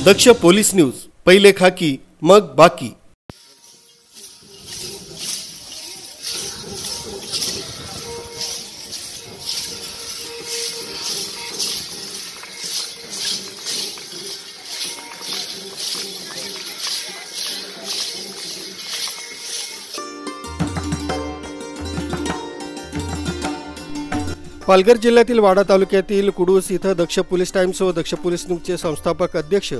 दक्ष police news, पहिले खाकी मग बाकी। पालघर जिल्ह्यातील वाडा तालुक्यातील कुडूस इथं दक्ष पोलीस टाइम्स व दक्ष पोलीस न्यूजचे संस्थापक अध्यक्ष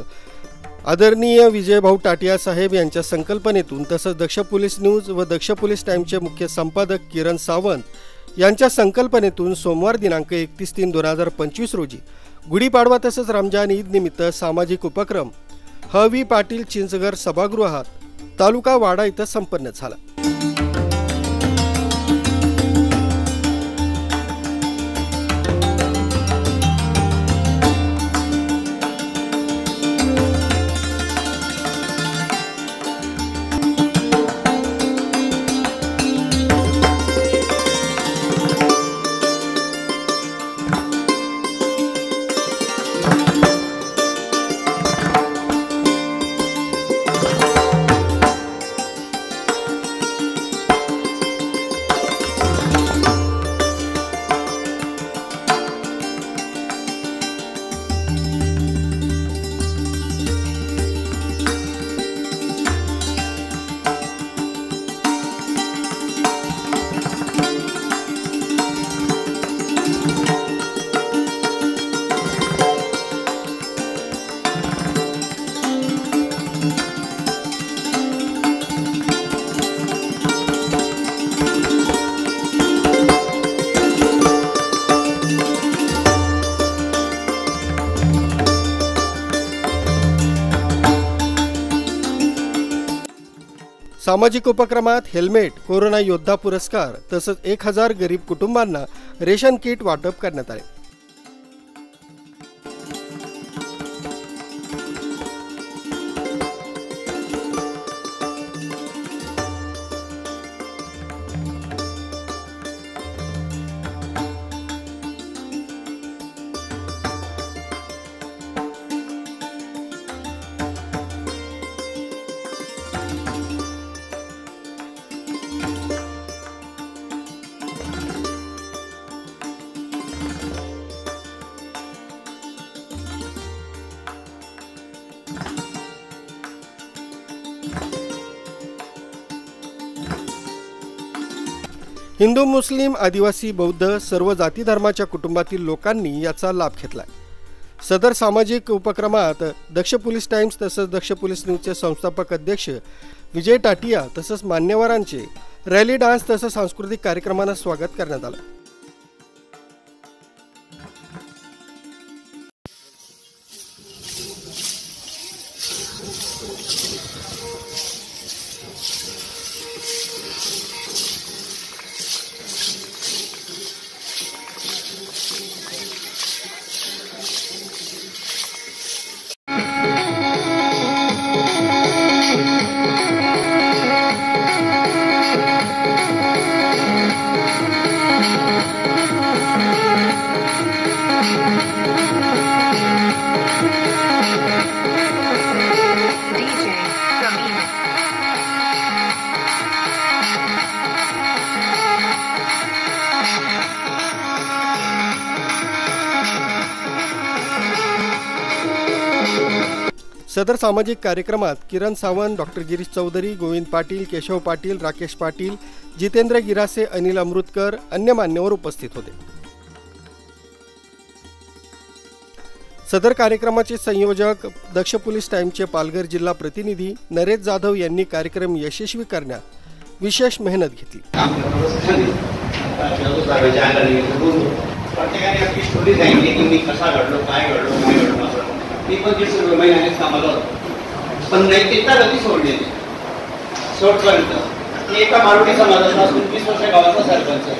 आदरणीय विजयभाऊ टाटिया साहेब यांच्या संकल्पनेतून तसंच दक्ष पोलीस न्यूज व दक्ष पोलीस टाइम्सचे मुख्य संपादक किरण सावंत यांच्या संकल्पनेतून सोमवार दिनांक 31/3/2025 रोजी गुढीपाडवा तसंच रमजान ईद निमित्त सामाजिक उपक्रम ह.वी. पाटील चिंचघर सभागृहात तालुका वाडा इथं संपन्न झाला। सामाजिक उपक्रमात हेल्मेट, कोरोना योद्धा पुरस्कार तसंच 1000 गरीब कुटुंबांना रेशन किट वाटप करण्यात आले। हिंदू, मुस्लिम, आदिवासी, बौद्ध सर्व जाती धर्माच्या कुटुंबातील लोकांनी याचा लाभ घेतलाय। सदर सामाजिक उपक्रमात दक्ष पोलीस टाइम्स तसंच दक्ष पोलीस न्यूजचे संस्थापक अध्यक्ष विजय टाटिया तसंच मान्यवरांचे रॅली, डान्स तसंच सांस्कृतिक कार्यक्रमांना स्वागत करण्यात आलं। सदर सामाजिक कार्यक्रमात किरण सावंत, डॉक्टर गिरीश चौधरी, गोविंद पाटील, केशव पाटील, राकेश पाटील, जितेंद्र गिरासे, अनिल अमृतकर अन्य मान्यवर उपस्थित होते। सदर कार्यक्रमाचे संयोजक दक्ष पोलीस टाइम्सचे पालघर जिल्हा प्रतिनिधी नरेश जाधव यांनी कार्यक्रम यशस्वी करण्यात विशेष मेहनत घेतली। महिन्याने कामाला पण नैतिकता कधी सोडली शेवटपर्यंत। एका मारुती समाजाचा 20 वर्ष गावाचा सरपंच आहे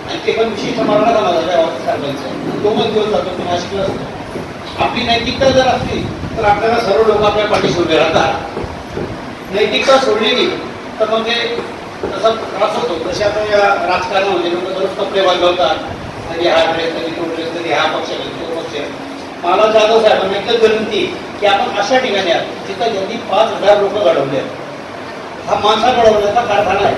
आणि ते पण विशिष्ट मराठा समाजाच्या गावाचा सरपंच आहे। 2 दिवस जातो ते नाशिकला असतो। आपली नैतिकता जर असली तर आपल्याला सर्व लोक आपल्या पाठीशी उभे राहतात। नैतिकता सोडली नाही तर मग ते तसा त्रास होतो। तसे आता या राजकारणामध्ये लोक दररोज कपडे बदलवतात, कधी हा ड्रेस, कधी तो ड्रेस, कधी हा पक्ष, कधी तो पक्ष। मला जाधव साहेबांना एकच विनंती की आपण अशा ठिकाणी आहोत जिथं ज्यांनी 5,000 लोक घडवले आहेत. हा माणसा घडवण्याचा कारखाना आहे.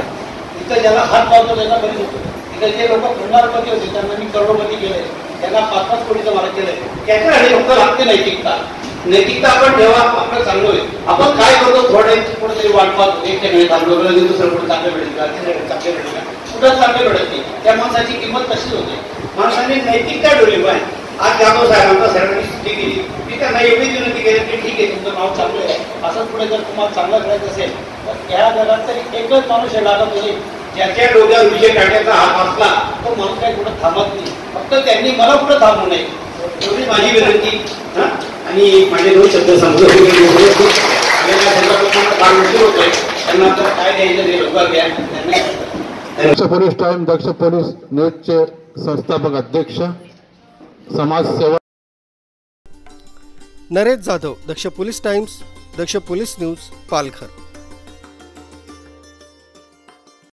तिथं ज्याला हात लावतो त्याचा बरी होतो. तिथं जे लोक पुनरावृत्ती होते त्यांना मी करोडपती केले, त्यांना 5-5 कोटीचं मला केलंय. त्याच्यासाठी फक्त लागते नैतिकता. नैतिकता आपण ठेवा, आपलं चांगलं होईल. आपण काय करतो थोडे कुठेतरी वाट पाहतो, एक वेळी थांबलो गेलं दुसरं कुठे चांगलं भेटेल का, चांगले भेटेल का, कुठं चांगलं भेटत नाही. त्या माणसाची किंमत तशीच होते. माणसाने नैतिकता ठेवली पाहिजे. आज जाधव साहेबांचा सर्वांनी स्तुती केली. मी त्यांना एवढी विनंती केली की ठीक आहे तुमचं नाव चांगलं आहे, असंच पुढे जर तुम्हाला चांगलं करायचं असेल तर या जगात तरी एकच माणूस हे लागत होते ज्याच्या डोक्यावर विजय टाकायचा हात असला तो माणूस काही कुठं थांबत नाही. फक्त त्यांनी मला कुठं थांबू नये एवढी माझी विनंती. आणि माझे 2 शब्द सांगतो. फार उशीर होतोय, त्यांना आता काय द्यायचं ते लवकर द्या. दक्ष पोलीस टाइम, दक्ष पोलीस न्यूजचे संस्थापक अध्यक्ष, समाजसेवक नरेश जाधव, दक्ष पोलीस टाइम्स, दक्ष पोलीस न्यूज, पालघर.